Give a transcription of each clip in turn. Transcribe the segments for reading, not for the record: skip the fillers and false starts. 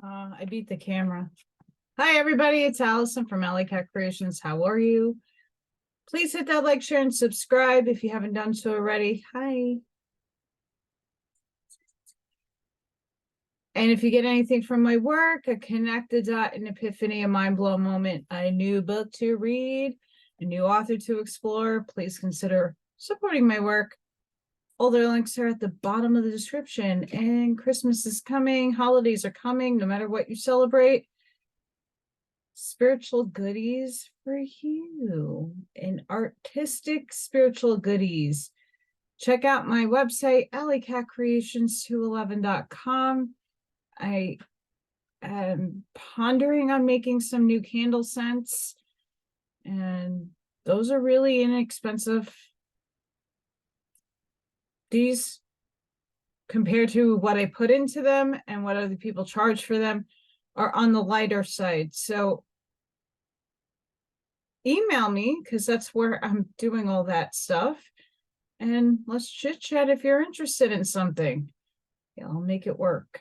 I beat the camera. Hi, everybody. It's Allison from Allykatkreations. How are you? Please hit that like, share, and subscribe if you haven't done so already. Hi. And if you get anything from my work, a connect the dot, an epiphany, a mind blow moment, a new book to read, a new author to explore, please consider supporting my work. All their links are at the bottom of the description. And Christmas is coming, holidays are coming, no matter what you celebrate. Spiritual goodies for you and artistic spiritual goodies. Check out my website, AllyKatzkreations211.com. I am pondering on making some new candle scents, and those are really inexpensive. These, compared to what I put into them and what other people charge for them, are on the lighter side. So email me, because that's where I'm doing all that stuff, and let's chit chat if you're interested in something. Yeah, I'll make it work.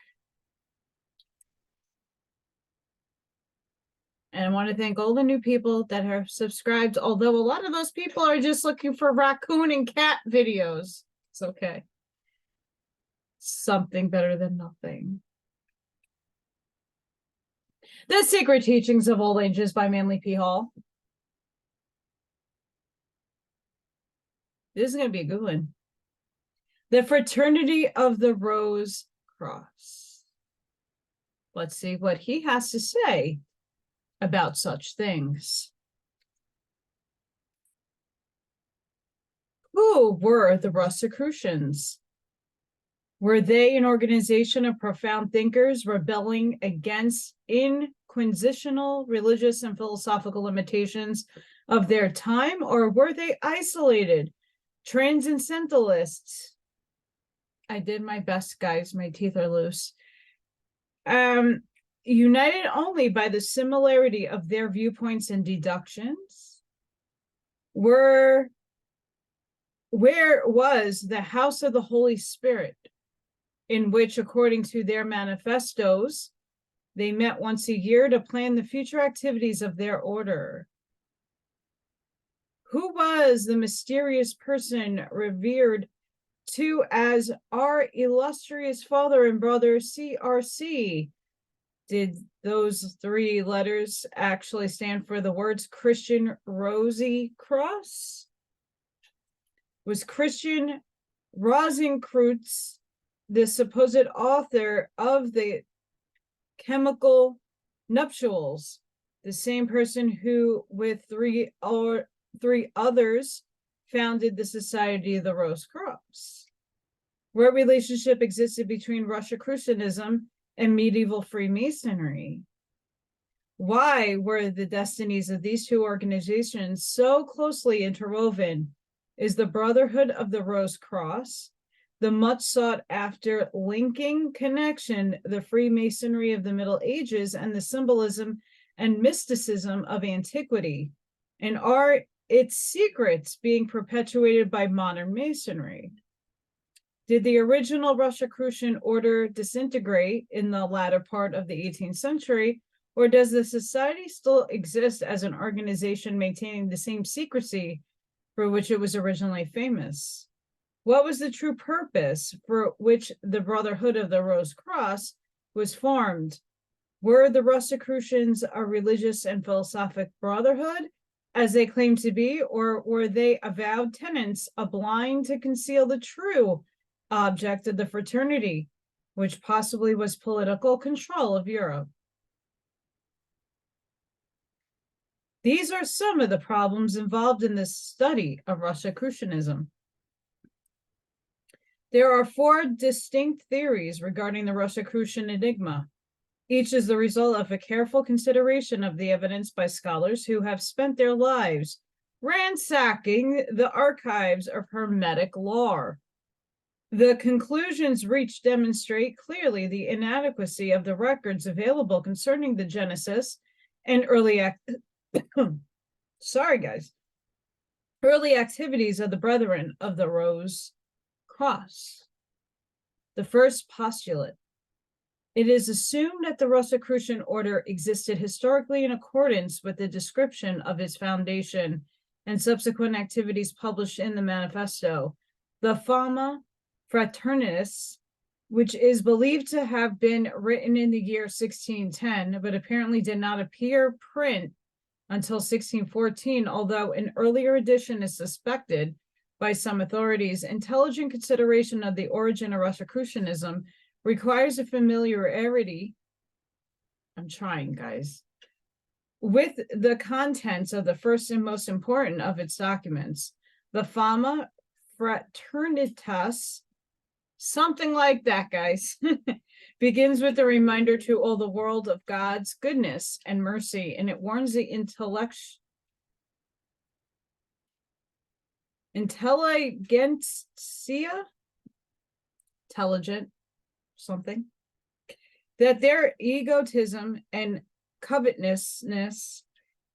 And I want to thank all the new people that have subscribed, although a lot of those people are just looking for raccoon and cat videos. It's okay. Something better than nothing. The Secret Teachings of Old Ages by Manly P. Hall. This is going to be a good one. The Fraternity of the Rose Cross. Let's see what he has to say about such things. Who were the Rosicrucians? Were they an organization of profound thinkers rebelling against inquisitional religious and philosophical limitations of their time, or were they isolated transcendentalists? I did my best, guys. My teeth are loose. United only by the similarity of their viewpoints and deductions? Where was the house of the Holy Spirit, in which, according to their manifestos, they met once a year to plan the future activities of their order? Who was the mysterious person revered to as our illustrious father and brother CRC? Did those three letters actually stand for the words Christian Rosy Cross? Was Christian Rosenkreutz the supposed author of the chemical nuptials, the same person who, with three others, founded the Society of the Rose Cross? What relationship existed between Rosicrucianism and medieval Freemasonry? Why were the destinies of these two organizations so closely interwoven? Is the Brotherhood of the Rose Cross the much sought after linking connection, the Freemasonry of the Middle Ages and the symbolism and mysticism of antiquity? And are its secrets being perpetuated by modern Masonry? Did the original Rosicrucian order disintegrate in the latter part of the 18th century, or does the society still exist as an organization maintaining the same secrecy for which it was originally famous? What was the true purpose for which the Brotherhood of the Rose Cross was formed? Were the Rosicrucians a religious and philosophic brotherhood, as they claimed to be, or were they avowed tenants, blind to conceal the true object of the fraternity, which possibly was political control of Europe? These are some of the problems involved in this study of Rosicrucianism. There are 4 distinct theories regarding the Rosicrucian enigma. Each is the result of a careful consideration of the evidence by scholars who have spent their lives ransacking the archives of Hermetic lore. The conclusions reached demonstrate clearly the inadequacy of the records available concerning the genesis and early early activities of the Brethren of the Rose Cross. The first postulate: It is assumed that the Rosicrucian order existed historically in accordance with the description of its foundation and subsequent activities published in the manifesto. The Fama Fraternitas, which is believed to have been written in the year 1610, but apparently did not appear print until 1614, although an earlier edition is suspected by some authorities. Intelligent consideration of the origin of Rosicrucianism requires a familiarity, I'm trying, guys, with the contents of the first and most important of its documents. The Fama Fraternitas, something like that, guys, begins with a reminder to all the world of God's goodness and mercy, and it warns the intelligent, something, that their egotism and covetousness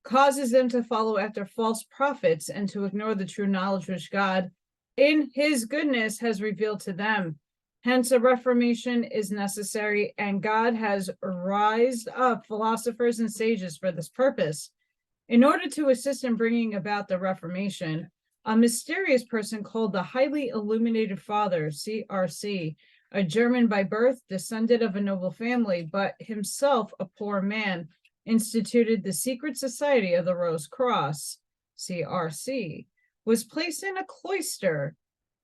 causes them to follow after false prophets and to ignore the true knowledge which God in his goodness has revealed to them. Hence a reformation is necessary, and God has raised up philosophers and sages for this purpose. In order to assist in bringing about the Reformation, a mysterious person called the Highly Illuminated Father, CRC, a German by birth, descended of a noble family, but himself a poor man, instituted the secret society of the Rose Cross, CRC, was placed in a cloister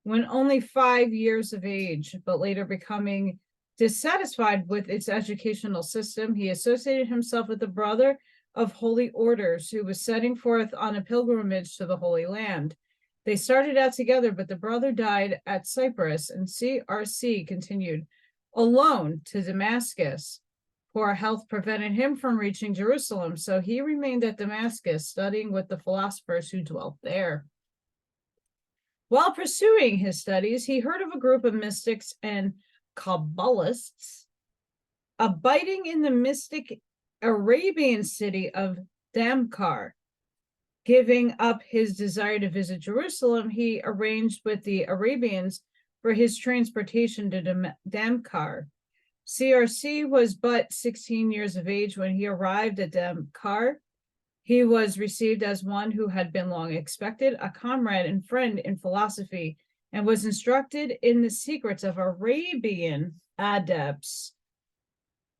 when only 5 years of age, but later becoming dissatisfied with its educational system, he associated himself with a brother of holy orders who was setting forth on a pilgrimage to the Holy Land. They started out together, but the brother died at Cyprus, and CRC continued alone to Damascus. Poor health prevented him from reaching Jerusalem, so he remained at Damascus, studying with the philosophers who dwelt there. While pursuing his studies, he heard of a group of mystics and Kabbalists abiding in the mystic Arabian city of Damkar. Giving up his desire to visit Jerusalem, he arranged with the Arabians for his transportation to Damkar. CRC was but 16 years of age when he arrived at Damkar. He was received as one who had been long expected, a comrade and friend in philosophy, and was instructed in the secrets of Arabian adepts.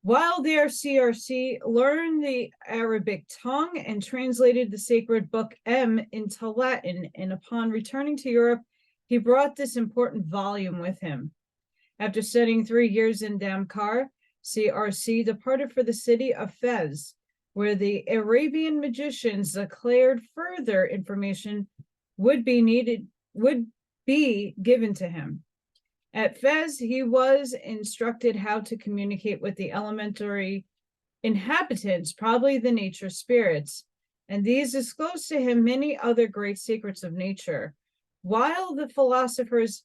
While there, CRC learned the Arabic tongue and translated the sacred book M into Latin, and upon returning to Europe, he brought this important volume with him. After studying 3 years in Damkar, CRC departed for the city of Fez, where the Arabian magicians declared further information would be given to him. At Fez, he was instructed how to communicate with the elementary inhabitants, probably the nature spirits, and these disclosed to him many other great secrets of nature. While the philosophers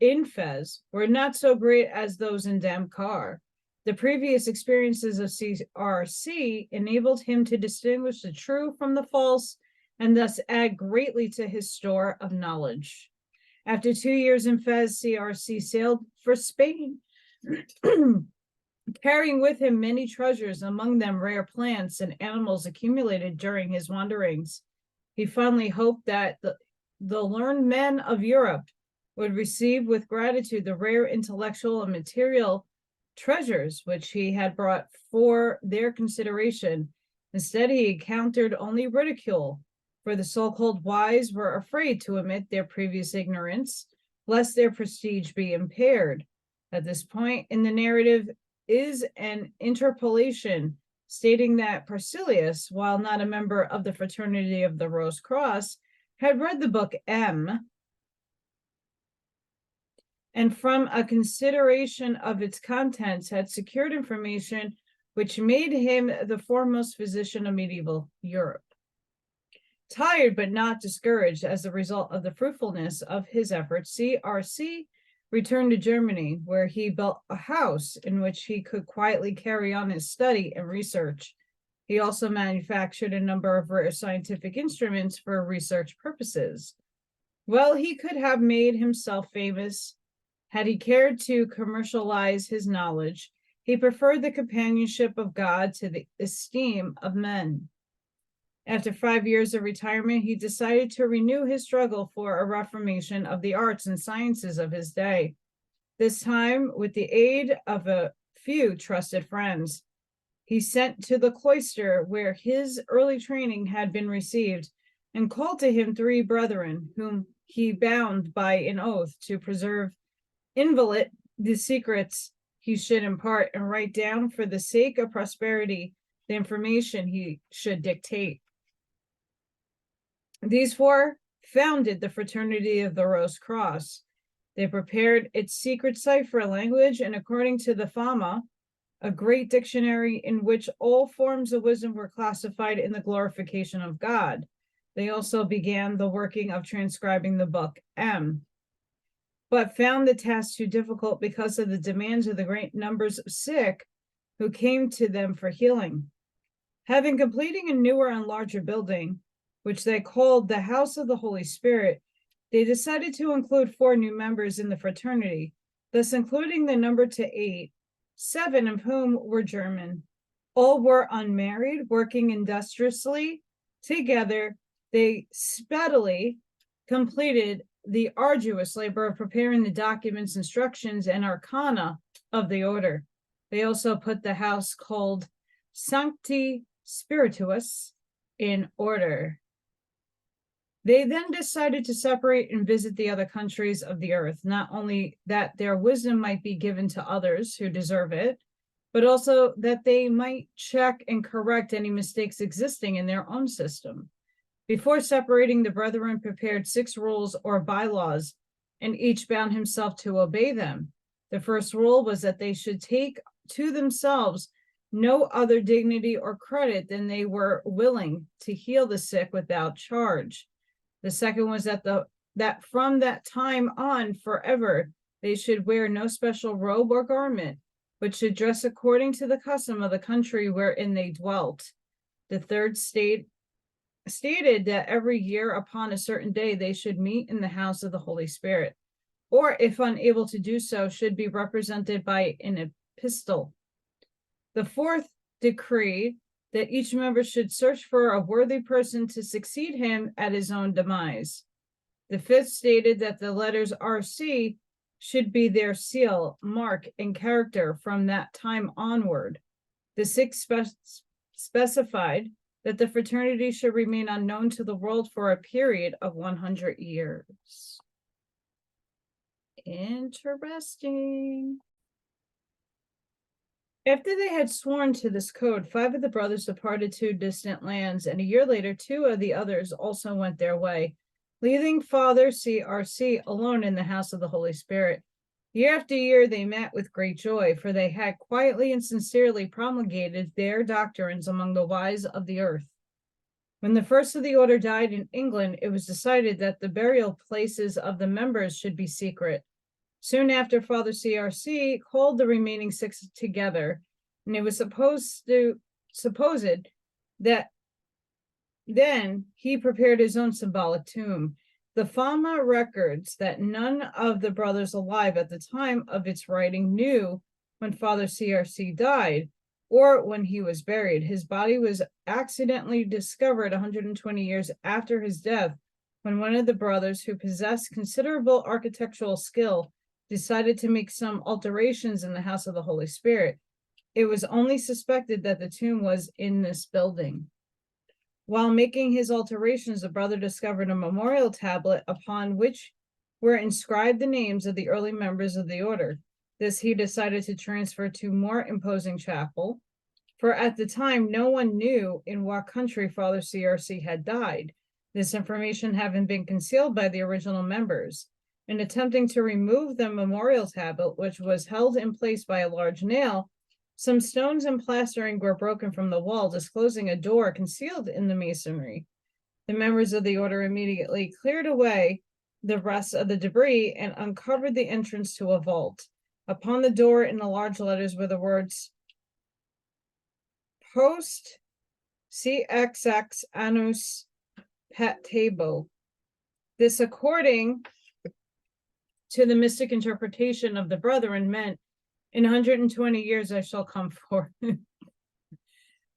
in Fez were not so great as those in Damkar, the previous experiences of CRC enabled him to distinguish the true from the false and thus add greatly to his store of knowledge. After 2 years in Fez, CRC sailed for Spain, carrying with him many treasures, among them rare plants and animals accumulated during his wanderings. He fondly hoped that the learned men of Europe would receive with gratitude the rare intellectual and material treasures which he had brought for their consideration. Instead, he encountered only ridicule, for the so-called wise were afraid to admit their previous ignorance, lest their prestige be impaired. At this point in the narrative is an interpolation stating that Persilius, while not a member of the Fraternity of the Rose Cross, had read the book M, and from a consideration of its contents had secured information which made him the foremost physician of medieval Europe. Tired but not discouraged as a result of the fruitfulness of his efforts, CRC returned to Germany, where he built a house in which he could quietly carry on his study and research. He also manufactured a number of rare scientific instruments for research purposes. Well, he could have made himself famous had he cared to commercialize his knowledge. He preferred the companionship of God to the esteem of men. After 5 years of retirement, he decided to renew his struggle for a reformation of the arts and sciences of his day, this time with the aid of a few trusted friends. He sent to the cloister where his early training had been received and called to him 3 brethren, whom he bound by an oath to preserve inviolate the secrets he should impart and write down for the sake of prosperity the information he should dictate. These 4 founded the Fraternity of the Rose Cross. They prepared its secret cipher language, and according to the Fama, a great dictionary in which all forms of wisdom were classified in the glorification of God. They also began the working of transcribing the book M, but found the task too difficult because of the demands of the great numbers of sick who came to them for healing. Having completing a newer and larger building, which they called the House of the Holy Spirit, they decided to include 4 new members in the fraternity, thus including the number to 8, 7 of whom were German. All were unmarried, working industriously together. They speedily completed the arduous labor of preparing the documents, instructions, and arcana of the order. They also put the house called Sancti Spiritus in order. They then decided to separate and visit the other countries of the earth, not only that their wisdom might be given to others who deserve it, but also that they might check and correct any mistakes existing in their own system. Before separating, the brethren prepared 6 rules or bylaws, and each bound himself to obey them. The first rule was that they should take to themselves no other dignity or credit than they were willing to heal the sick without charge. The second was that from that time on forever, they should wear no special robe or garment, but should dress according to the custom of the country wherein they dwelt. The third stated that every year upon a certain day they should meet in the house of the Holy Spirit, or if unable to do so, should be represented by an epistle. The fourth decree that each member should search for a worthy person to succeed him at his own demise. The fifth stated that the letters RC should be their seal, mark, and character from that time onward. The sixth specified that the fraternity should remain unknown to the world for a period of 100 years. Interesting. After they had sworn to this code, 5 of the brothers departed to distant lands, and a year later, 2 of the others also went their way, leaving Father CRC alone in the house of the Holy Spirit. Year after year, they met with great joy, for they had quietly and sincerely promulgated their doctrines among the wise of the earth. When the first of the order died in England, it was decided that the burial places of the members should be secret. Soon after, Father CRC called the remaining 6 together, and it was supposed that then he prepared his own symbolic tomb. The Fama records that none of the brothers alive at the time of its writing knew when Father CRC died or when he was buried. His body was accidentally discovered 120 years after his death, when one of the brothers, who possessed considerable architectural skill, decided to make some alterations in the house of the Holy Spirit. It was only suspected that the tomb was in this building. While making his alterations, the brother discovered a memorial tablet upon which were inscribed the names of the early members of the order. This he decided to transfer to more imposing chapel, for at the time no one knew in what country Father CRC had died, this information having been concealed by the original members. In attempting to remove the memorial tablet, which was held in place by a large nail, some stones and plastering were broken from the wall, disclosing a door concealed in the masonry. The members of the order immediately cleared away the rest of the debris and uncovered the entrance to a vault. Upon the door, in the large letters, were the words Post CXX Annus Pet Table. This, according to the mystic interpretation of the brethren, meant In 120 years I shall come forth.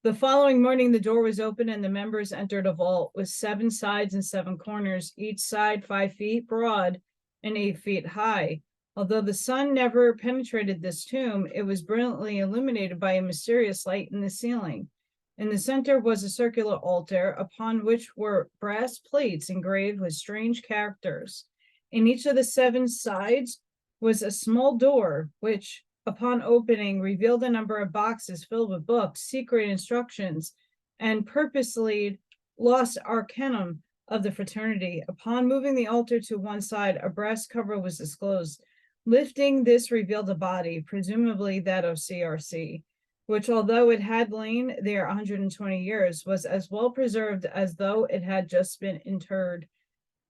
The following morning, the door was open and the members entered a vault with 7 sides and 7 corners, each side 5 feet broad and 8 feet high. Although the sun never penetrated this tomb, it was brilliantly illuminated by a mysterious light in the ceiling. In the center was a circular altar upon which were brass plates engraved with strange characters. In each of the 7 sides was a small door, which, upon opening, revealed a number of boxes filled with books, secret instructions, and purposely lost arcanum of the fraternity. Upon moving the altar to one side, a brass cover was disclosed. Lifting this revealed a body, presumably that of CRC, which, although it had lain there 120 years, was as well preserved as though it had just been interred.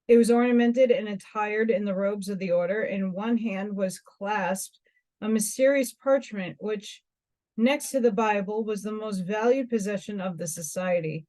It was ornamented and attired in the robes of the order. In one hand was clasped a mysterious parchment, which, next to the Bible, was the most valued possession of the society.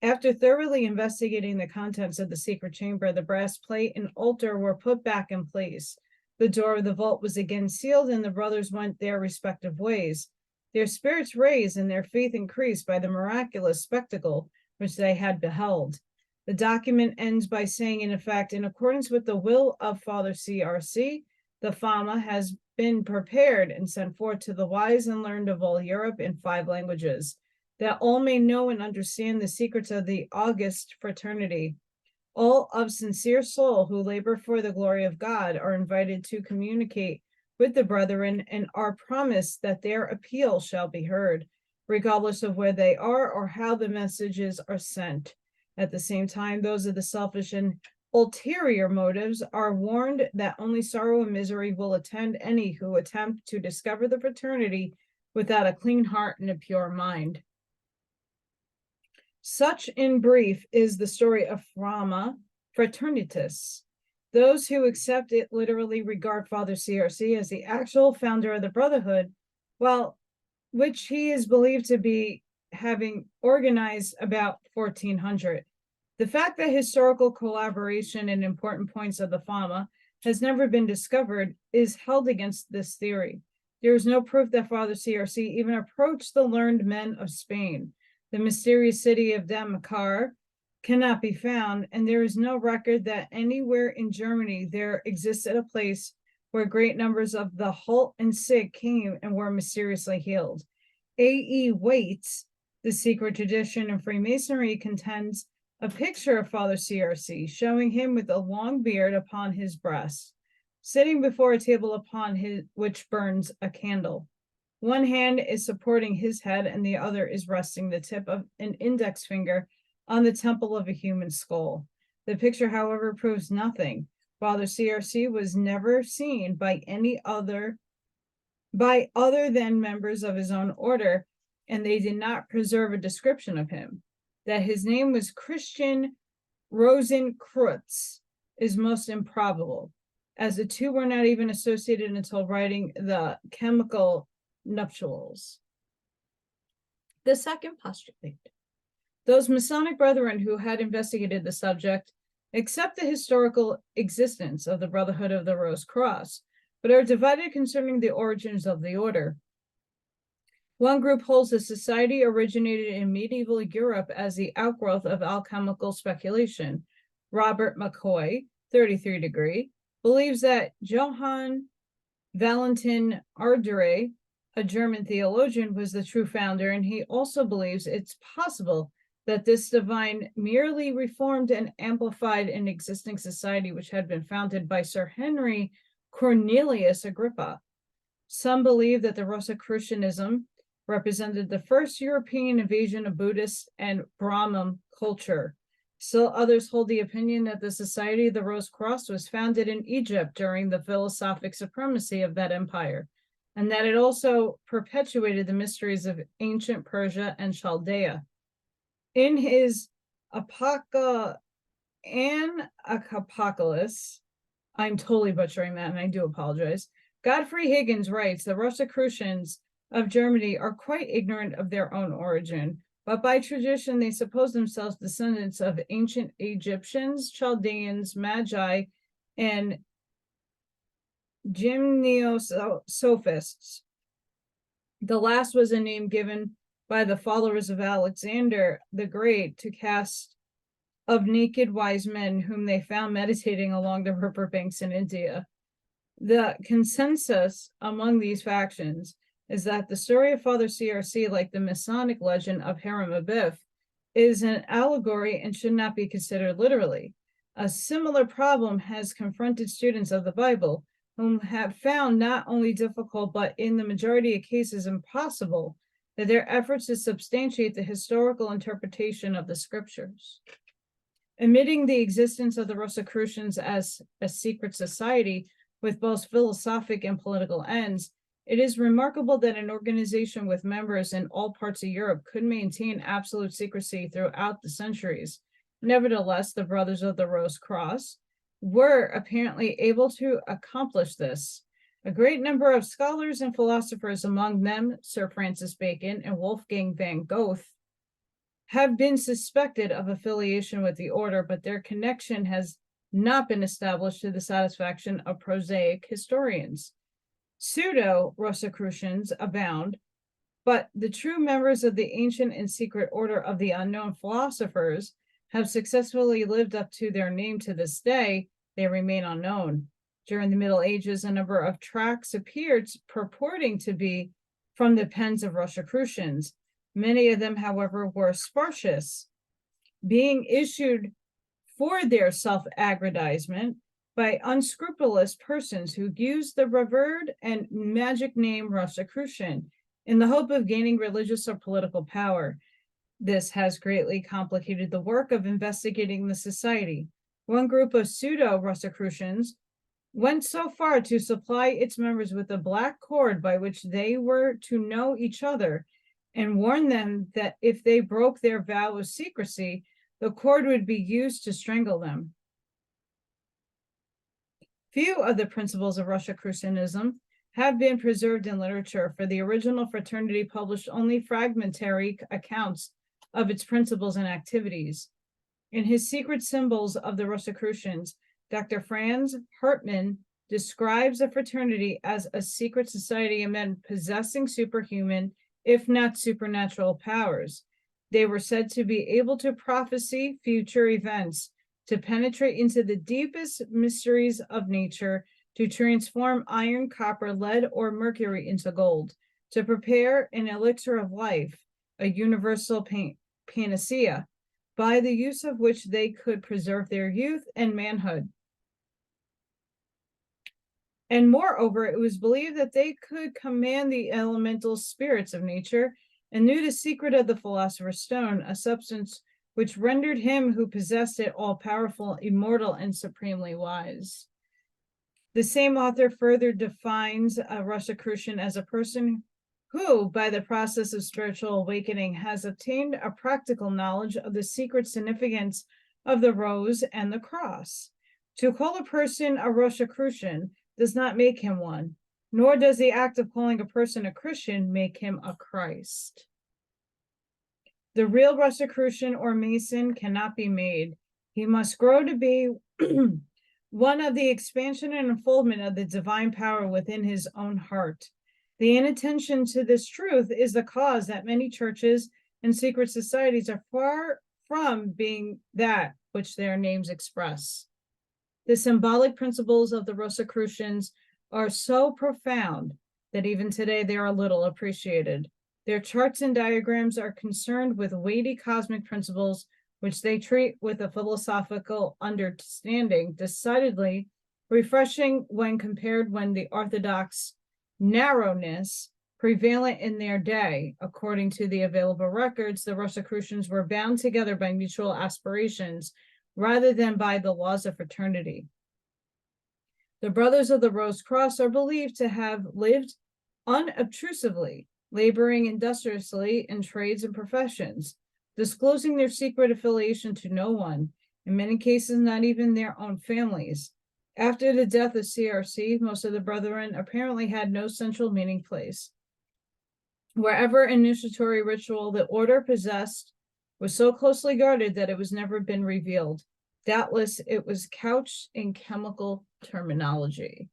After thoroughly investigating the contents of the secret chamber, the brass plate and altar were put back in place. The door of the vault was again sealed, and the brothers went their respective ways, their spirits raised and their faith increased by the miraculous spectacle which they had beheld. The document ends by saying, in effect, in accordance with the will of Father CRC, the Fama has been prepared and sent forth to the wise and learned of all Europe in 5 languages, that all may know and understand the secrets of the august fraternity. All of sincere soul who labor for the glory of God are invited to communicate with the brethren and are promised that their appeal shall be heard, regardless of where they are or how the messages are sent. At the same time, those of the selfish and ulterior motives are warned that only sorrow and misery will attend any who attempt to discover the fraternity without a clean heart and a pure mind. Such, in brief, is the story of Fama Fraternitas. Those who accept it literally regard Father CRC as the actual founder of the Brotherhood, which he is believed to be having organized about 1400. The fact that historical collaboration in important points of the Fama has never been discovered is held against this theory. There is no proof that Father CRC even approached the learned men of Spain. The mysterious city of Damakar cannot be found, and there is no record that anywhere in Germany there existed a place where great numbers of the halt and sick came and were mysteriously healed. A.E. Waite's The Secret Tradition of Freemasonry contends a picture of Father CRC, showing him with a long beard upon his breast, sitting before a table upon which burns a candle. One hand is supporting his head, and the other is resting the tip of an index finger on the temple of a human skull. The picture, however, proves nothing. Father CRC was never seen by other than members of his own order, and they did not preserve a description of him. That his name was Christian Rosenkreutz is most improbable, as the two were not even associated until writing the Chemical Nuptials. The second postulate. Those Masonic brethren who had investigated the subject accept the historical existence of the Brotherhood of the Rose Cross, but are divided concerning the origins of the order. One group holds the society originated in medieval Europe as the outgrowth of alchemical speculation. Robert McCoy, 33 degree, believes that Johann Valentin Ardere, a German theologian, was the true founder, and he also believes it's possible that this divine merely reformed and amplified an existing society which had been founded by Sir Henry Cornelius Agrippa. Some believe that the Rosicrucianism represented the first European invasion of Buddhist and Brahmin culture. Still others hold the opinion that the Society of the Rose Cross was founded in Egypt during the philosophic supremacy of that empire, and that it also perpetuated the mysteries of ancient Persia and Chaldea. In his Apocalypse, I'm totally butchering that, and I do apologize. Godfrey Higgins writes, the Rosicrucians of Germany are quite ignorant of their own origin, but by tradition they suppose themselves descendants of ancient Egyptians, Chaldeans, Magi, and Gymnosophists. The last was a name given by the followers of Alexander the Great to caste of naked wise men whom they found meditating along the river banks in India. The consensus among these factions is that the story of Father CRC, like the Masonic legend of Hiram Abiff, is an allegory and should not be considered literally. A similar problem has confronted students of the Bible, whom have found not only difficult, but in the majority of cases impossible, that their efforts to substantiate the historical interpretation of the scriptures. Admitting the existence of the Rosicrucians as a secret society with both philosophic and political ends, it is remarkable that an organization with members in all parts of Europe could maintain absolute secrecy throughout the centuries. Nevertheless, the Brothers of the Rose Cross were apparently able to accomplish this. A great number of scholars and philosophers, among them Sir Francis Bacon and Wolfgang van Goethe, have been suspected of affiliation with the order, but their connection has not been established to the satisfaction of prosaic historians. Pseudo-Rosicrucians abound, but the true members of the ancient and secret order of the unknown philosophers have successfully lived up to their name to this day. They remain unknown. During the Middle Ages, a number of tracts appeared purporting to be from the pens of Rosicrucians. Many of them, however, were spurious, being issued for their self-aggrandizement by unscrupulous persons who used the revered and magic name Rosicrucian in the hope of gaining religious or political power. This has greatly complicated the work of investigating the society. One group of pseudo-Rosicrucians went so far to supply its members with a black cord by which they were to know each other, and warned them that if they broke their vow of secrecy, the cord would be used to strangle them. Few of the principles of Rosicrucianism have been preserved in literature, for the original fraternity published only fragmentary accounts of its principles and activities. In his Secret Symbols of the Rosicrucians, Dr. Franz Hartmann describes a fraternity as a secret society of men possessing superhuman, if not supernatural powers. They were said to be able to prophesy future events, to penetrate into the deepest mysteries of nature, to transform iron, copper, lead, or mercury into gold, to prepare an elixir of life, a universal panacea, by the use of which they could preserve their youth and manhood. And moreover, it was believed that they could command the elemental spirits of nature, and knew the secret of the philosopher's stone, a substance which rendered him who possessed it all-powerful, immortal, and supremely wise. The same author further defines a Rosicrucian as a person who, by the process of spiritual awakening, has obtained a practical knowledge of the secret significance of the rose and the cross. To call a person a Rosicrucian does not make him one, nor does the act of calling a person a Christian make him a Christ. The real Rosicrucian or Mason cannot be made. He must grow to be one of the expansion and unfoldment of the divine power within his own heart. The inattention to this truth is the cause that many churches and secret societies are far from being that which their names express. The symbolic principles of the Rosicrucians are so profound that even today they are little appreciated. Their charts and diagrams are concerned with weighty cosmic principles, which they treat with a philosophical understanding, decidedly refreshing when compared with the orthodox narrowness prevalent in their day. According to the available records, the Rosicrucians were bound together by mutual aspirations rather than by the laws of fraternity. The Brothers of the Rose Cross are believed to have lived unobtrusively, laboring industriously in trades and professions, disclosing their secret affiliation to no one, in many cases not even their own families. After the death of CRC, most of the brethren apparently had no central meeting place. Wherever initiatory ritual the order possessed was so closely guarded that it was never been revealed. Doubtless, it was couched in chemical terminology.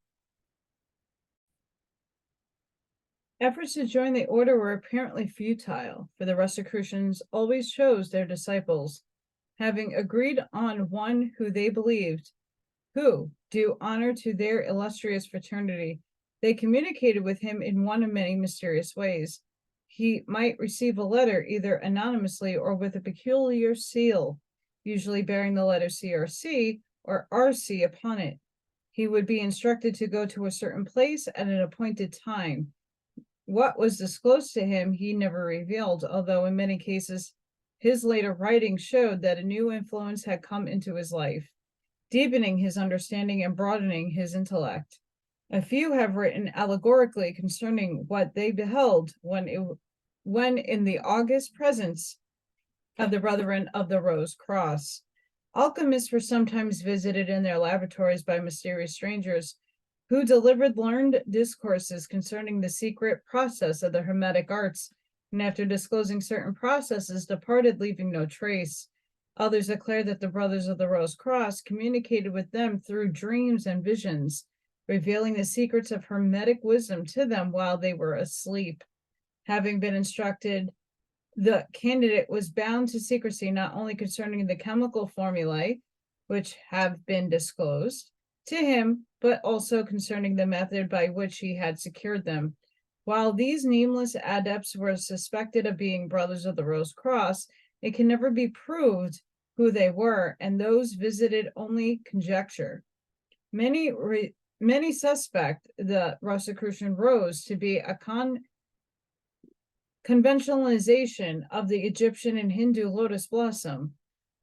Efforts to join the order were apparently futile, for the Rosicrucians always chose their disciples, having agreed on one who they believed, who, due honor to their illustrious fraternity, they communicated with him in one of many mysterious ways. He might receive a letter either anonymously or with a peculiar seal, usually bearing the letter CRC or RC upon it. He would be instructed to go to a certain place at an appointed time. What was disclosed to him he never revealed, although in many cases his later writings showed that a new influence had come into his life, deepening his understanding and broadening his intellect. A few have written allegorically concerning what they beheld when in the august presence of the Brethren of the Rose Cross. Alchemists were sometimes visited in their laboratories by mysterious strangers who delivered learned discourses concerning the secret process of the Hermetic arts, and after disclosing certain processes, departed, leaving no trace. Others declared that the Brothers of the Rose Cross communicated with them through dreams and visions, revealing the secrets of Hermetic wisdom to them while they were asleep. Having been instructed, the candidate was bound to secrecy not only concerning the chemical formulae, which have been disclosed to him, but also concerning the method by which he had secured them. While these nameless adepts were suspected of being Brothers of the Rose Cross, it can never be proved who they were, and those visited only conjecture. Many suspect the Rosicrucian rose to be a conventionalization of the Egyptian and Hindu lotus blossom,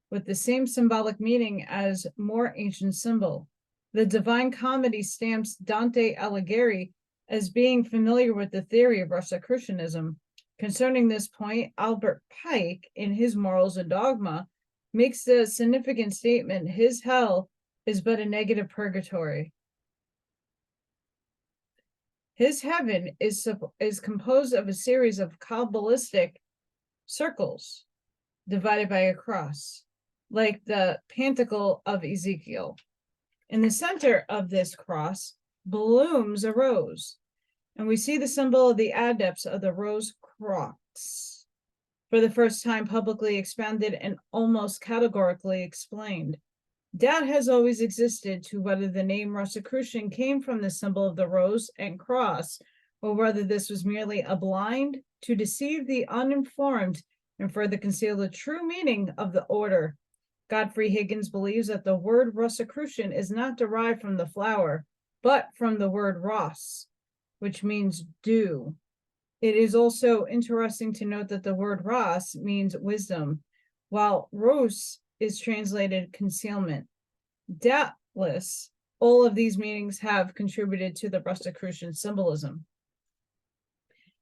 with the same symbolic meaning as more ancient symbol. The Divine Comedy stamps Dante Alighieri as being familiar with the theory of Rosicrucianism. Concerning this point, Albert Pike, in his Morals and Dogma, makes the significant statement, his hell is but a negative purgatory. His heaven is composed of a series of Kabbalistic circles divided by a cross, like the Pantacle of Ezekiel. In the center of this cross blooms a rose, and we see the symbol of the adepts of the rose cross for the first time publicly expounded and almost categorically explained. Doubt has always existed to whether the name Rosicrucian came from the symbol of the rose and cross, or whether this was merely a blind to deceive the uninformed and further conceal the true meaning of the order. Godfrey Higgins believes that the word Rosicrucian is not derived from the flower, but from the word Ros, which means dew. It is also interesting to note that the word Ros means wisdom, while Ros is translated concealment. Doubtless, all of these meanings have contributed to the Rosicrucian symbolism.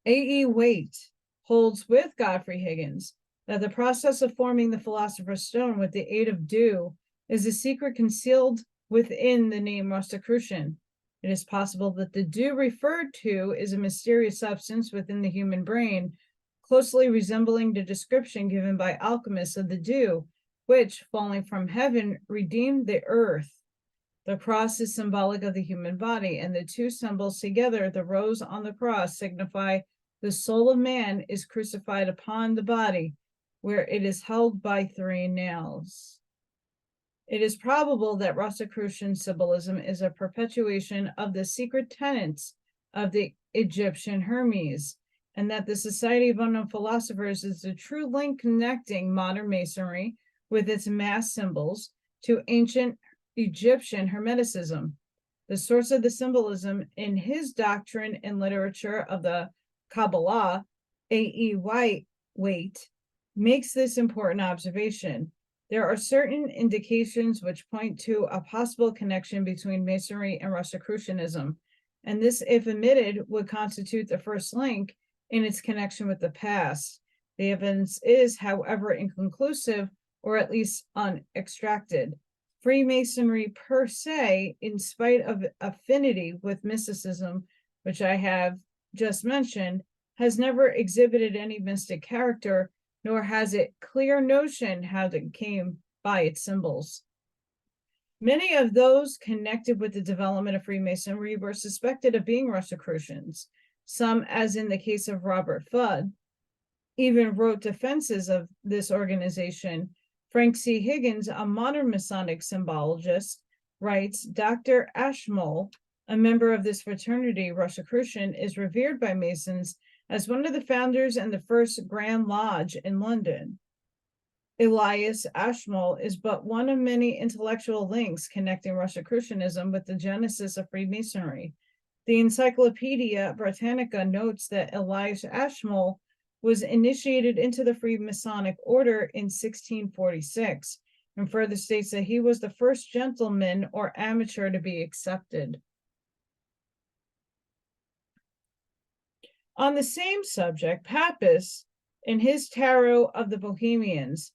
A.E. Waite holds with Godfrey Higgins that the process of forming the Philosopher's Stone with the aid of dew is a secret concealed within the name Rosicrucian. It is possible that the dew referred to is a mysterious substance within the human brain, closely resembling the description given by alchemists of the dew, which, falling from heaven, redeemed the earth. The cross is symbolic of the human body, and the two symbols together, the rose on the cross, signify the soul of man is crucified upon the body, where it is held by 3 nails. It is probable that Rosicrucian symbolism is a perpetuation of the secret tenets of the Egyptian Hermes, and that the Society of Unknown Philosophers is the true link connecting modern Masonry with its mass symbols to ancient Egyptian Hermeticism. The source of the symbolism in his doctrine and literature of the Kabbalah, A.E. Waite, makes this important observation. There are certain indications which point to a possible connection between Masonry and Rosicrucianism, and this, if admitted, would constitute the first link in its connection with the past. The evidence is, however, inconclusive, or at least unextracted. Freemasonry per se, in spite of affinity with mysticism, which I have just mentioned, has never exhibited any mystic character, nor has it clear notion how it came by its symbols. Many of those connected with the development of Freemasonry were suspected of being Rosicrucians. Some, as in the case of Robert Fudd, even wrote defenses of this organization. Frank C. Higgins, a modern Masonic symbologist, writes, Dr. Ashmole, a member of this fraternity, Rosicrucian, is revered by Masons as one of the founders and the first Grand Lodge in London. Elias Ashmole is but one of many intellectual links connecting Rosicrucianism with the genesis of Freemasonry. The Encyclopedia Britannica notes that Elias Ashmole was initiated into the Freemasonic order in 1646, and further states that he was the first gentleman or amateur to be accepted. On the same subject, Pappas, in his Tarot of the Bohemians,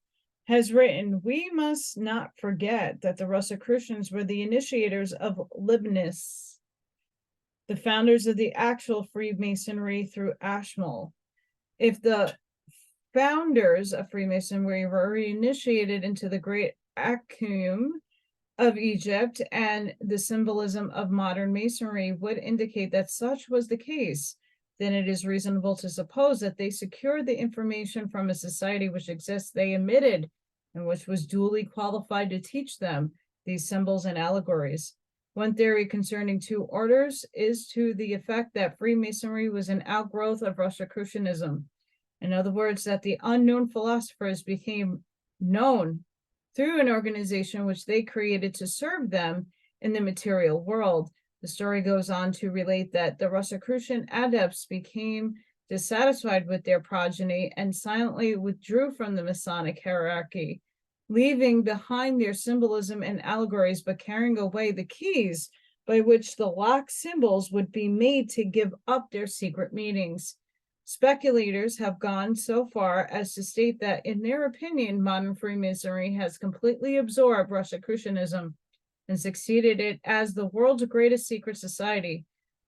has written, we must not forget that the Rosicrucians were the initiators of Leibniz, the founders of the actual Freemasonry through Ashmole. If the founders of Freemasonry were initiated into the great Akum of Egypt, and the symbolism of modern Masonry would indicate that such was the case, then it is reasonable to suppose that they secured the information from a society which exists they emitted, and which was duly qualified to teach them these symbols and allegories. One theory concerning two orders is to the effect that Freemasonry was an outgrowth of Rosicrucianism. In other words, that the unknown philosophers became known through an organization which they created to serve them in the material world. The story goes on to relate that the Rosicrucian adepts became dissatisfied with their progeny and silently withdrew from the Masonic hierarchy, leaving behind their symbolism and allegories, but carrying away the keys by which the locked symbols would be made to give up their secret meanings. Speculators have gone so far as to state that, in their opinion, modern Freemasonry has completely absorbed Rosicrucianism and succeeded it as the world's greatest secret society.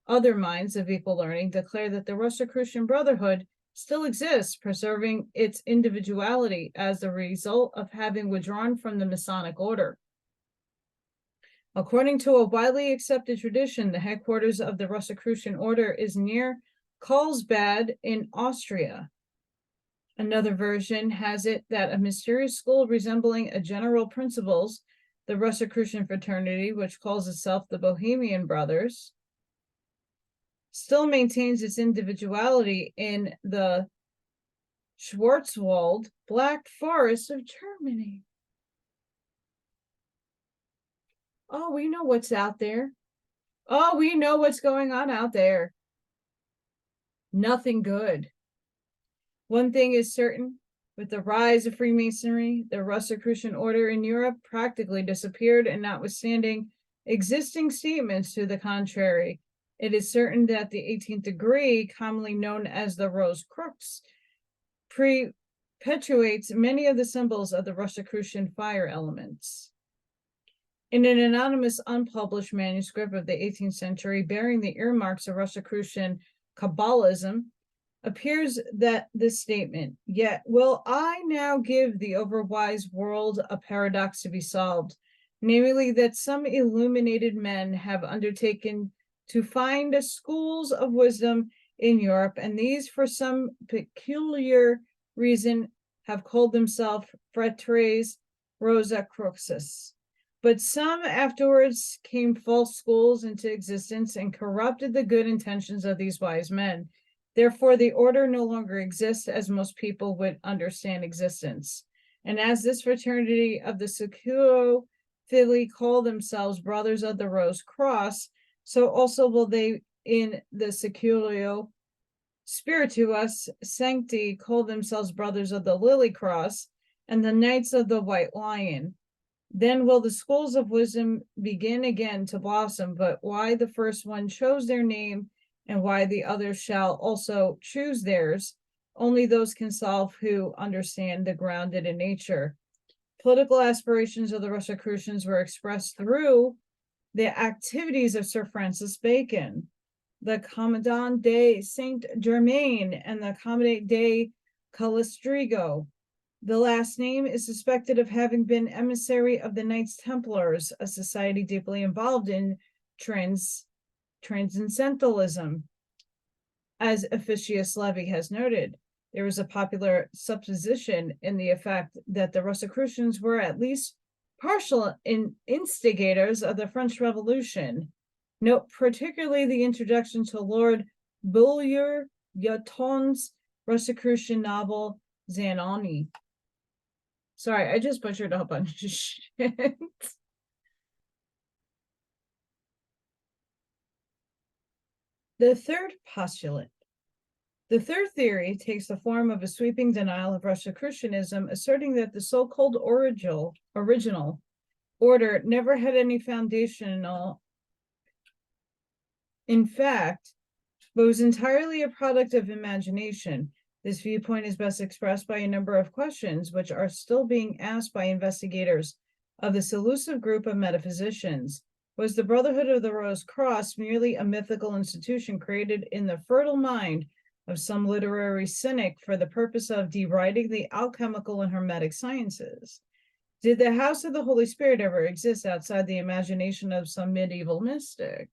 Other minds of equal learning declare that the Rosicrucian Brotherhood still exists, preserving its individuality as a result of having withdrawn from the Masonic order. According to a widely accepted tradition, the headquarters of the Rosicrucian order is near Karlsbad in Austria. Another version has it that a mysterious school resembling a general principles, the Rosicrucian fraternity, which calls itself the Bohemian Brothers, still maintains its individuality in the Schwarzwald, Black Forest of Germany. Oh, we know what's out there. Oh, we know what's going on out there. Nothing good. One thing is certain, with the rise of Freemasonry, the Rosicrucian order in Europe practically disappeared, and notwithstanding existing statements to the contrary, it is certain that the 18th degree, commonly known as the Rose Crux, perpetuates many of the symbols of the Rosicrucian fire elements. In an anonymous unpublished manuscript of the 18th century bearing the earmarks of Rosicrucian Kabbalism, appears that this statement, yet will I now give the overwise world a paradox to be solved, namely that some illuminated men have undertaken to find schools of wisdom in Europe, and these for some peculiar reason have called themselves Fratres Rosicrucis. But some afterwards came false schools into existence and corrupted the good intentions of these wise men. Therefore, the order no longer exists as most people would understand existence. And as this fraternity of the Seculo-Fili call themselves Brothers of the Rose Cross, so also will they in the Seculo Spiritus Sancti call themselves Brothers of the Lily Cross and the Knights of the White Lion. Then will the schools of wisdom begin again to blossom, but why the first one chose their name and why the others shall also choose theirs, only those can solve who understand the grounded in nature. Political aspirations of the Rosicrucians were expressed through the activities of Sir Francis Bacon, the Commandant de Saint-Germain, and the Commandant de Calestrigo. The last name is suspected of having been emissary of the Knights Templars, a society deeply involved in transcendentalism. As Officius Levy has noted, there was a popular supposition in the effect that the Rosicrucians were at least partial instigators of the French Revolution. Note particularly the introduction to Lord Bulwer-Lytton's Rosicrucian novel Zanoni. Sorry, I just butchered a bunch of shit. The third postulate. The third theory takes the form of a sweeping denial of Rosicrucianism, asserting that the so-called original order never had any foundational, in fact, but was entirely a product of imagination. This viewpoint is best expressed by a number of questions, which are still being asked by investigators of this elusive group of metaphysicians. Was the Brotherhood of the Rose Cross merely a mythical institution created in the fertile mind of some literary cynic for the purpose of deriding the alchemical and hermetic sciences? Did the House of the Holy Spirit ever exist outside the imagination of some medieval mystic?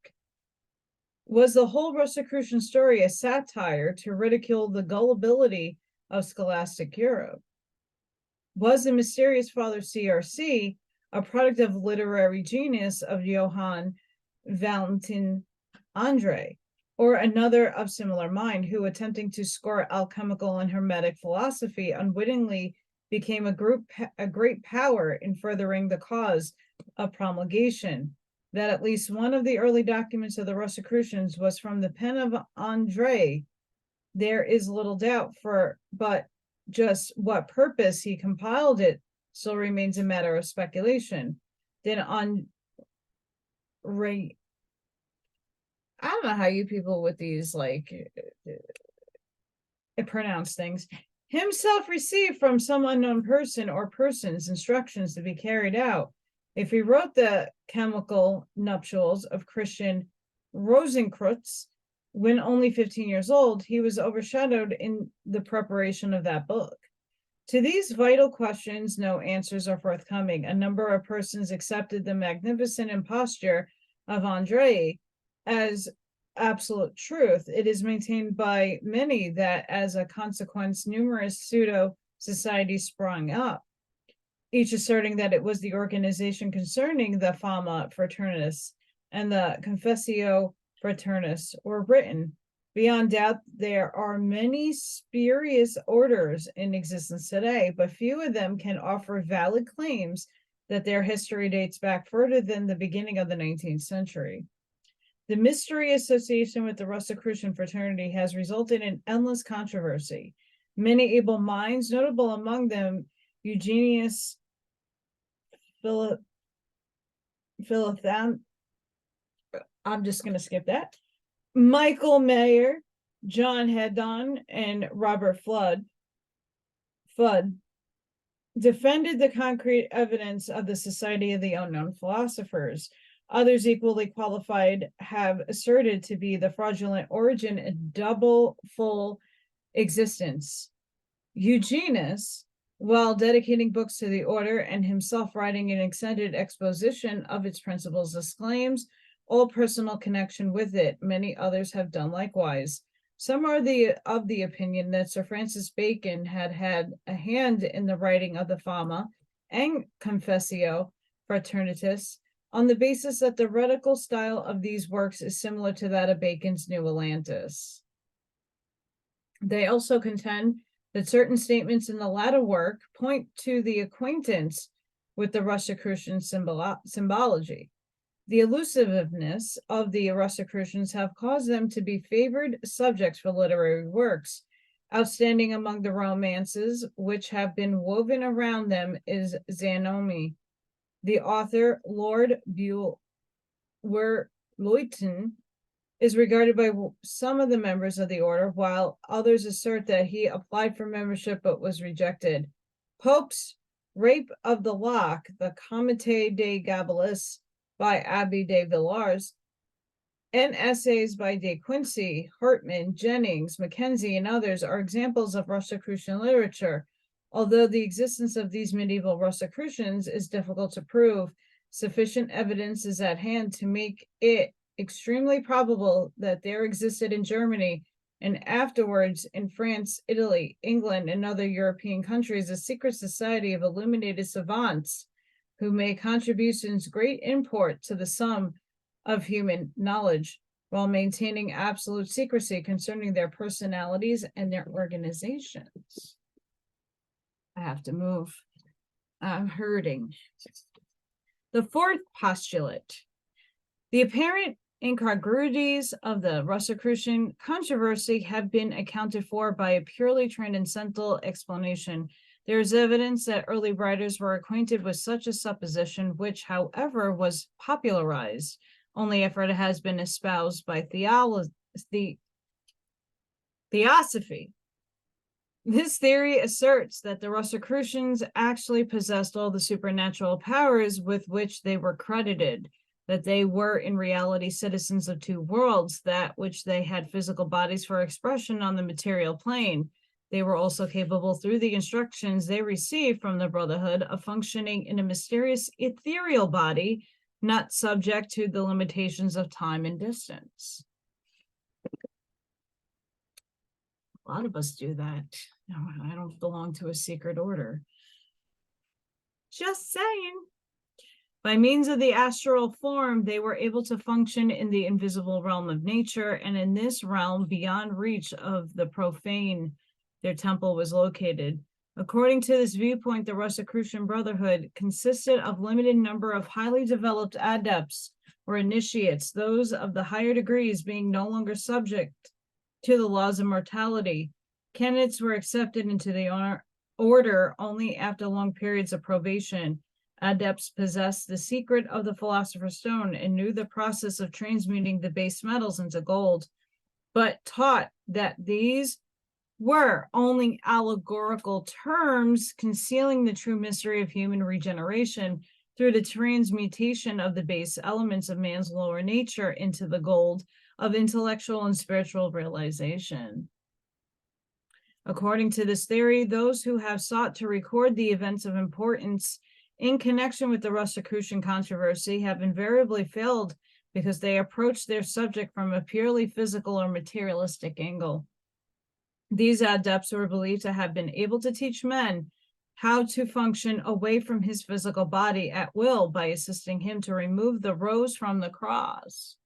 Was the whole Rosicrucian story a satire to ridicule the gullibility of scholastic Europe? Was the mysterious Father CRC a product of literary genius of Johann Valentin André, or another of similar mind who, attempting to score alchemical and hermetic philosophy, unwittingly became a great power in furthering the cause of promulgation? That at least one of the early documents of the Rosicrucians was from the pen of André, there is little doubt, but just what purpose he compiled it still remains a matter of speculation. Then André, I don't know how you people with these pronounce things, himself received from some unknown person or persons instructions to be carried out. If he wrote the chemical nuptials of Christian Rosenkreutz when only 15 years old, he was overshadowed in the preparation of that book. To these vital questions, no answers are forthcoming. A number of persons accepted the magnificent imposture of André as absolute truth. It is maintained by many that as a consequence, numerous pseudo societies sprung up, each asserting that it was the organization concerning the Fama Fraternitas and the Confessio Fraternis were written. Beyond doubt, there are many spurious orders in existence today, but few of them can offer valid claims that their history dates back further than the beginning of the 19th century. The mystery association with the Rosicrucian fraternity has resulted in endless controversy. Many able minds, notable among them Eugenius Philithan, I'm just going to skip that, Michael Mayer, John Haddon, and Robert Flood defended the concrete evidence of the Society of the Unknown Philosophers. Others equally qualified have asserted to be the fraudulent origin and double full existence. Eugenius, while dedicating books to the order and himself writing an extended exposition of its principles, disclaims all personal connection with it. Many others have done likewise. Some are of the opinion that Sir Francis Bacon had a hand in the writing of the Fama and Confessio Fraternitas on the basis that the rhetorical style of these works is similar to that of Bacon's New Atlantis. They also contend that certain statements in the latter work point to the acquaintance with the Rosicrucian symbology. The elusiveness of the Rosicrucians have caused them to be favored subjects for literary works. Outstanding among the romances which have been woven around them is Zanoni. The author, Lord Bulwer-Lytton, is regarded by some of the members of the order, while others assert that he applied for membership but was rejected. Pope's Rape of the Lock, the Comité de Gabalis by Abbé de Villars, and essays by De Quincey, Hartman, Jennings, Mackenzie, and others are examples of Rosicrucian literature. Although the existence of these medieval Rosicrucians is difficult to prove, sufficient evidence is at hand to make it extremely probable that there existed in Germany and afterwards in France, Italy, England, and other European countries, a secret society of illuminated savants who made contributions great import to the sum of human knowledge while maintaining absolute secrecy concerning their personalities and their organizations. I have to move. I'm hurting. The fourth postulate. The apparent incongruities of the Rosicrucian controversy have been accounted for by a purely transcendental explanation. There is evidence that early writers were acquainted with such a supposition, which, however, was popularized only after it has been espoused by theosophy. This theory asserts that the Rosicrucians actually possessed all the supernatural powers with which they were credited, that they were in reality citizens of two worlds, that which they had physical bodies for expression on the material plane. They were also capable, through the instructions they received from the Brotherhood, of functioning in a mysterious ethereal body, not subject to the limitations of time and distance. A lot of us do that. No, I don't belong to a secret order. Just saying. By means of the astral form, they were able to function in the invisible realm of nature, and in this realm, beyond reach of the profane, their temple was located. According to this viewpoint, the Rosicrucian Brotherhood consisted of a limited number of highly developed adepts or initiates, those of the higher degrees being no longer subject to the laws of mortality. Candidates were accepted into the order only after long periods of probation. Adepts possessed the secret of the Philosopher's Stone and knew the process of transmuting the base metals into gold, but taught that these were only allegorical terms concealing the true mystery of human regeneration through the transmutation of the base elements of man's lower nature into the gold of intellectual and spiritual realization. According to this theory, those who have sought to record the events of importance in connection with the Rosicrucian controversy have invariably failed because they approach their subject from a purely physical or materialistic angle. These adepts were believed to have been able to teach men how to function away from his physical body at will by assisting him to remove the rose from the cross.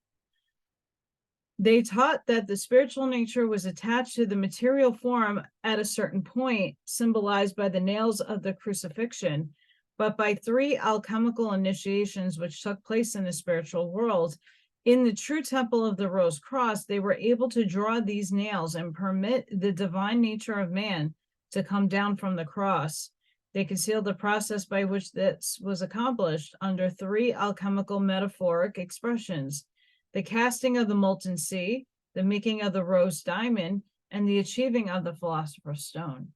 They taught that the spiritual nature was attached to the material form at a certain point, symbolized by the nails of the crucifixion, but by 3 alchemical initiations which took place in the spiritual world. In the true temple of the Rose Cross, they were able to draw these nails and permit the divine nature of man to come down from the cross. They concealed the process by which this was accomplished under 3 alchemical metaphoric expressions: the casting of the molten sea, the making of the rose diamond, and the achieving of the Philosopher's Stone.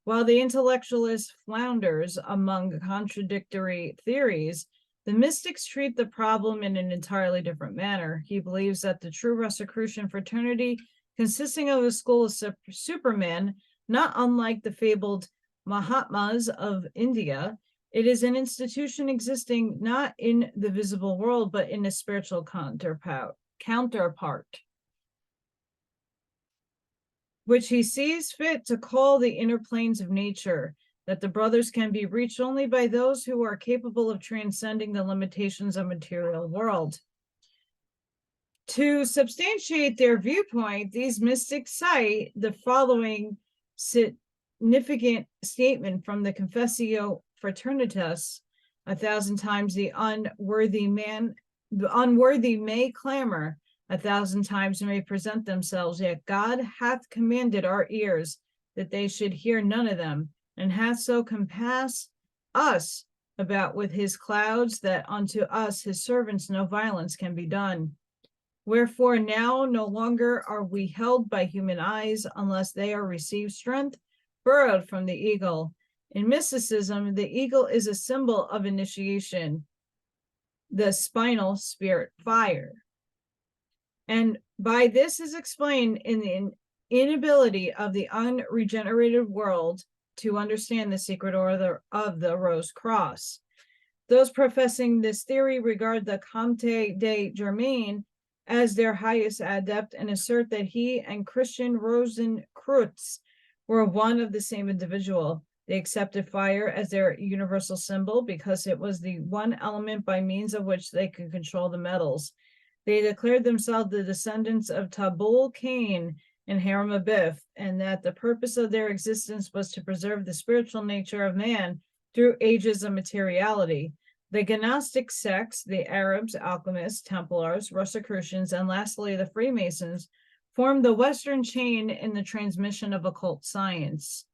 While the intellectualist flounders among contradictory theories, the mystics treat the problem in an entirely different manner. He believes that the true Rosicrucian fraternity, consisting of a school of supermen, not unlike the fabled Mahatmas of India, it is an institution existing not in the visible world, but in a spiritual counterpart, which he sees fit to call the inner planes of nature, that the brothers can be reached only by those who are capable of transcending the limitations of material world. To substantiate their viewpoint, these mystics cite the following significant statement from the Confessio Fraternitas: 1,000 times the unworthy may clamor, 1,000 times may present themselves, yet God hath commanded our ears that they should hear none of them, and hath so compassed us about with his clouds that unto us his servants no violence can be done. Wherefore now no longer are we held by human eyes, unless they are received strength borrowed from the eagle. In mysticism, the eagle is a symbol of initiation, the spinal spirit fire. And by this is explained in the inability of the unregenerated world to understand the secret order of the Rose Cross. Those professing this theory regard the Comte de Germain as their highest adept and assert that he and Christian Rosenkreutz were one of the same individual. They accepted fire as their universal symbol because it was the one element by means of which they could control the metals. They declared themselves the descendants of Tabul Cain and Haram Abif, and that the purpose of their existence was to preserve the spiritual nature of man through ages of materiality. The Gnostic sects, the Arabs, alchemists, Templars, Rosicrucians, and lastly the Freemasons, formed the Western chain in the transmission of occult science.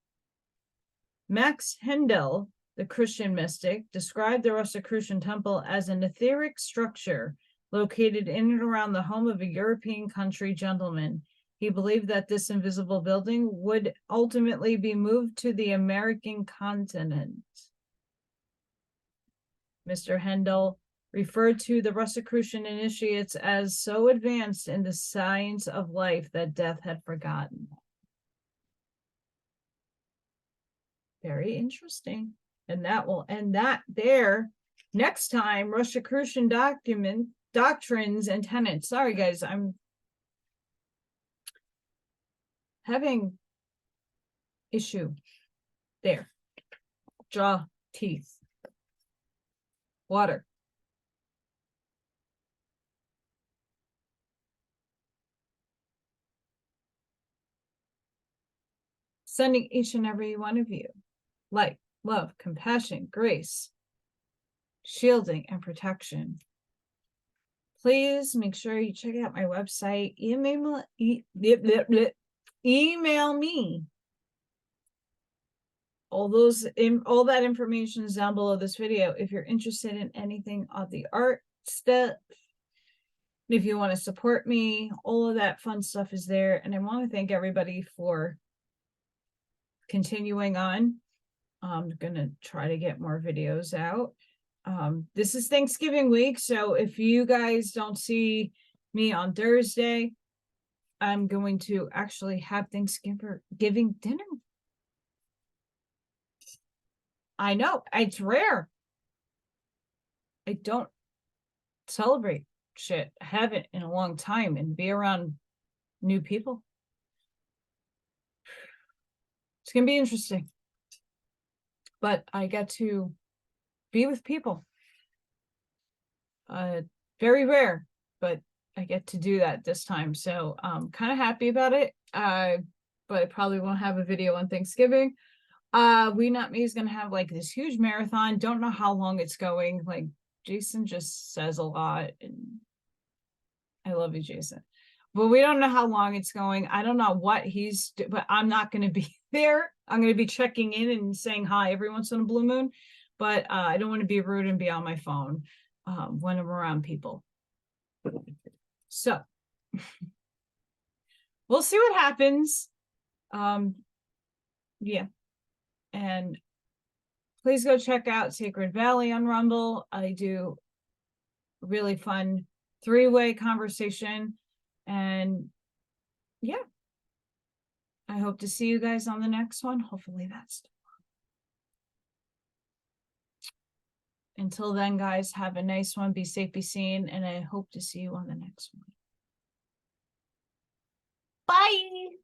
Max Hendel, the Christian mystic, described the Rosicrucian temple as an etheric structure located in and around the home of a European country gentleman. He believed that this invisible building would ultimately be moved to the American continent. Mr. Hendel referred to the Rosicrucian initiates as so advanced in the science of life that death had forgotten. Very interesting. And that will end that there. Next time, Rosicrucian doctrines and tenets. Sorry, guys, I'm having issue there. Jaw, teeth, water. Sending each and every one of you light, love, compassion, grace, shielding, and protection. Please make sure you check out my website. Email me. All that information is down below this video. If you're interested in anything of the art stuff, if you want to support me, all of that fun stuff is there. And I want to thank everybody for continuing on. I'm gonna try to get more videos out. This is Thanksgiving week, so if you guys don't see me on Thursday, I'm going to actually have Thanksgiving dinner. I know, it's rare. I don't celebrate shit. I haven't in a long time, and be around new people. It's gonna be interesting. But I get to be with people. Very rare, but I get to do that this time. So I'm kind of happy about it. But I probably won't have a video on Thanksgiving. We Not Me is gonna have like this huge marathon. Don't know how long it's going. Like Jason just says a lot, and I love you, Jason. But we don't know how long it's going. I don't know what but I'm not going to be there. I'm going to be checking in and saying hi every once in a blue moon. But I don't want to be rude and be on my phone when I'm around people. So we'll see what happens. Yeah. And please go check out Sacred Valley on Rumble. I do really fun 3-way conversation. And yeah, I hope to see you guys on the next one. Hopefully that's until then, guys, have a nice one. Be safe, be seen, and I hope to see you on the next one. Bye.